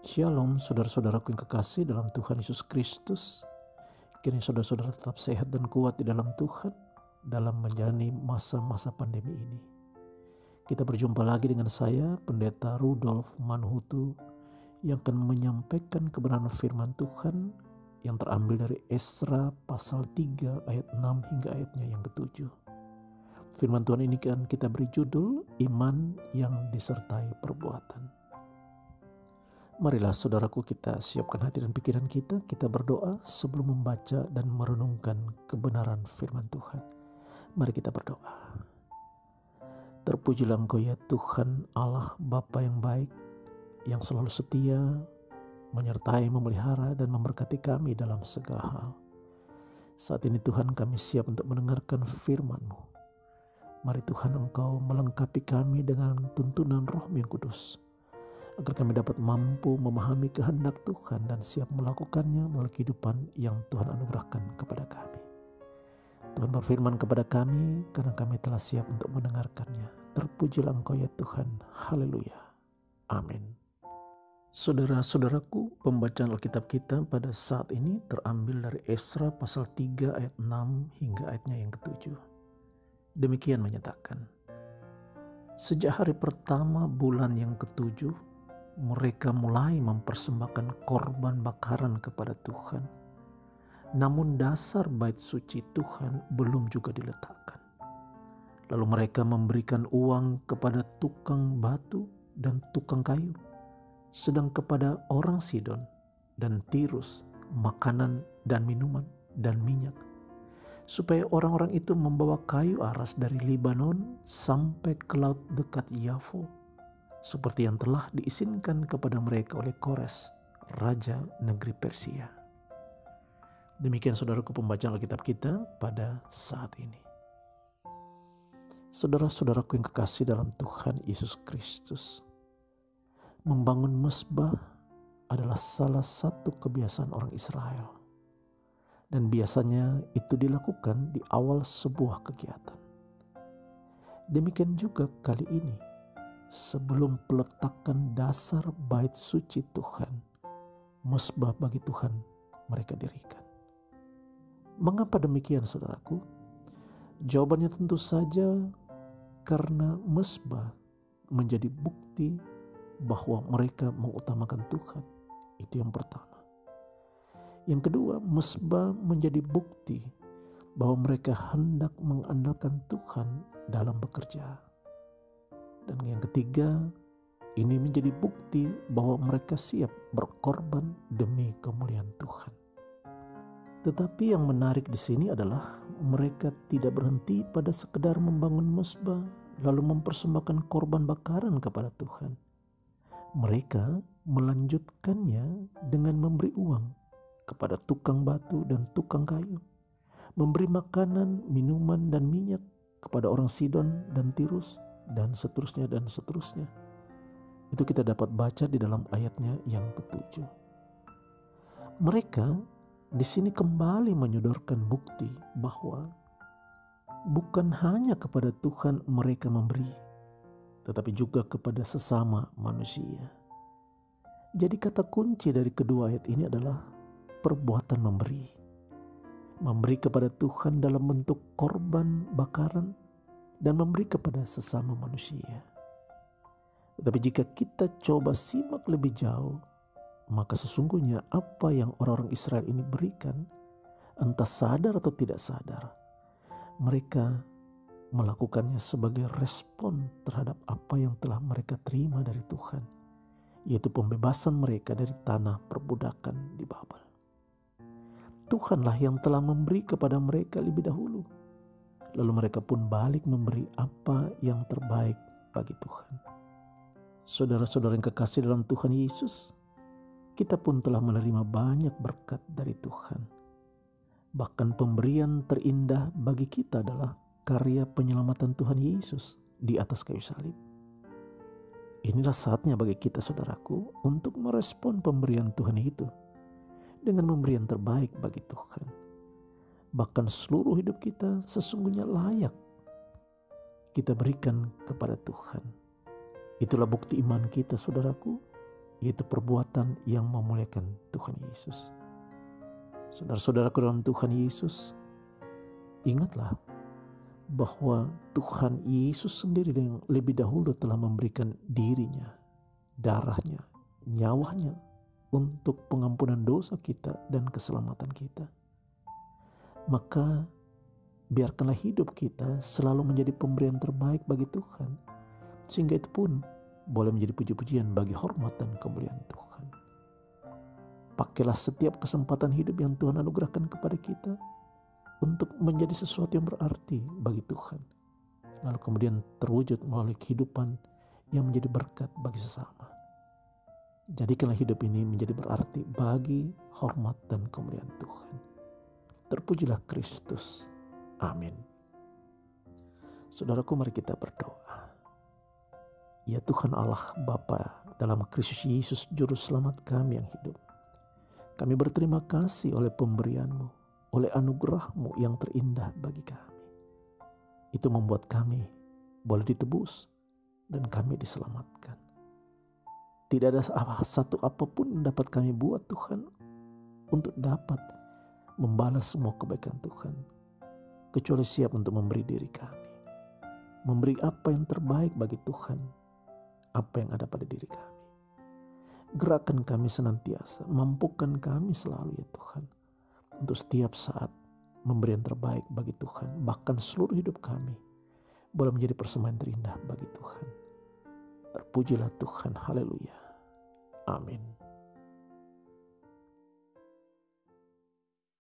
Shalom saudara-saudaraku yang kekasih dalam Tuhan Yesus Kristus. Kiranya saudara-saudara tetap sehat dan kuat di dalam Tuhan dalam menjalani masa-masa pandemi ini. Kita berjumpa lagi dengan saya, Pendeta Rudolf Manhutu, yang akan menyampaikan kebenaran firman Tuhan yang terambil dari Esra pasal 3 ayat 6 hingga ayatnya yang ke-7. Firman Tuhan ini kan kita beri judul Iman yang disertai Perbuatan. Marilah saudaraku, kita siapkan hati dan pikiran kita berdoa sebelum membaca dan merenungkan kebenaran firman Tuhan. Mari kita berdoa. Terpujilah Engkau ya Tuhan Allah Bapa yang baik, yang selalu setia, menyertai, memelihara dan memberkati kami dalam segala hal. Saat ini Tuhan, kami siap untuk mendengarkan firman-Mu. Mari Tuhan, Engkau melengkapi kami dengan tuntunan Roh-Mu yang kudus, agar kami dapat mampu memahami kehendak Tuhan dan siap melakukannya melalui kehidupan yang Tuhan anugerahkan kepada kami. Tuhan berfirman kepada kami karena kami telah siap untuk mendengarkannya. Terpujilah Engkau ya Tuhan. Haleluya. Amin. Saudara-saudaraku, pembacaan Alkitab kita pada saat ini terambil dari Esra pasal 3 ayat 6 hingga ayatnya yang ke-7. Demikian menyatakan, sejak hari pertama bulan yang ke-7, mereka mulai mempersembahkan korban bakaran kepada Tuhan. Namun dasar bait suci Tuhan belum juga diletakkan. Lalu mereka memberikan uang kepada tukang batu dan tukang kayu, sedang kepada orang Sidon dan Tirus makanan dan minuman dan minyak, supaya orang-orang itu membawa kayu aras dari Libanon sampai ke laut dekat Yafo, seperti yang telah diizinkan kepada mereka oleh Kores, Raja Negeri Persia. Demikian saudaraku pembacaan Alkitab kita pada saat ini. Saudara-saudaraku yang kekasih dalam Tuhan Yesus Kristus, membangun mezbah adalah salah satu kebiasaan orang Israel. Dan biasanya itu dilakukan di awal sebuah kegiatan. Demikian juga kali ini, sebelum peletakan dasar bait suci Tuhan, mezbah bagi Tuhan mereka dirikan. Mengapa demikian saudaraku? Jawabannya tentu saja karena mezbah menjadi bukti bahwa mereka mengutamakan Tuhan. Itu yang pertama. Yang kedua, mezbah menjadi bukti bahwa mereka hendak mengandalkan Tuhan dalam bekerja. Dan yang ketiga, ini menjadi bukti bahwa mereka siap berkorban demi kemuliaan Tuhan. Tetapi yang menarik di sini adalah mereka tidak berhenti pada sekedar membangun mezbah lalu mempersembahkan korban bakaran kepada Tuhan. Mereka melanjutkannya dengan memberi uang kepada tukang batu dan tukang kayu, memberi makanan, minuman dan minyak kepada orang Sidon dan Tirus, dan seterusnya dan seterusnya. Itu kita dapat baca di dalam ayatnya yang ke-7. Mereka di sini kembali menyodorkan bukti bahwa bukan hanya kepada Tuhan mereka memberi, tetapi juga kepada sesama manusia. Jadi kata kunci dari kedua ayat ini adalah perbuatan memberi. Memberi kepada Tuhan dalam bentuk korban bakaran dan memberi kepada sesama manusia. Tetapi jika kita coba simak lebih jauh, maka sesungguhnya apa yang orang-orang Israel ini berikan, entah sadar atau tidak sadar, mereka melakukannya sebagai respon terhadap apa yang telah mereka terima dari Tuhan, yaitu pembebasan mereka dari tanah perbudakan di Babel. Tuhanlah yang telah memberi kepada mereka lebih dahulu. Lalu mereka pun balik memberi apa yang terbaik bagi Tuhan. Saudara-saudara yang kekasih dalam Tuhan Yesus, kita pun telah menerima banyak berkat dari Tuhan. Bahkan pemberian terindah bagi kita adalah karya penyelamatan Tuhan Yesus di atas kayu salib. Inilah saatnya bagi kita saudaraku untuk merespon pemberian Tuhan itu dengan memberi yang terbaik bagi Tuhan. Bahkan seluruh hidup kita sesungguhnya layak kita berikan kepada Tuhan. Itulah bukti iman kita saudaraku, yaitu perbuatan yang memuliakan Tuhan Yesus. Saudara-saudaraku dalam Tuhan Yesus, ingatlah bahwa Tuhan Yesus sendiri yang lebih dahulu telah memberikan dirinya, darahnya, nyawanya untuk pengampunan dosa kita dan keselamatan kita. Maka biarkanlah hidup kita selalu menjadi pemberian terbaik bagi Tuhan, sehingga itu pun boleh menjadi puji-pujian bagi hormat dan kemuliaan Tuhan. Pakailah setiap kesempatan hidup yang Tuhan anugerahkan kepada kita untuk menjadi sesuatu yang berarti bagi Tuhan, lalu kemudian terwujud melalui kehidupan yang menjadi berkat bagi sesama. Jadikanlah hidup ini menjadi berarti bagi hormat dan kemuliaan Tuhan. Terpujilah Kristus. Amin. Saudaraku, mari kita berdoa. Ya Tuhan Allah Bapa, dalam Kristus Yesus Juru Selamat kami yang hidup, kami berterima kasih oleh pemberian-Mu, oleh anugerah-Mu yang terindah bagi kami. Itu membuat kami boleh ditebus dan kami diselamatkan. Tidak ada satu apapun yang dapat kami buat Tuhan untuk dapat membalas semua kebaikan Tuhan, kecuali siap untuk memberi diri kami, memberi apa yang terbaik bagi Tuhan, apa yang ada pada diri kami. Gerakan kami senantiasa, mampukan kami selalu ya Tuhan, untuk setiap saat memberi yang terbaik bagi Tuhan. Bahkan seluruh hidup kami boleh menjadi persembahan terindah bagi Tuhan. Terpujilah Tuhan, haleluya, amin.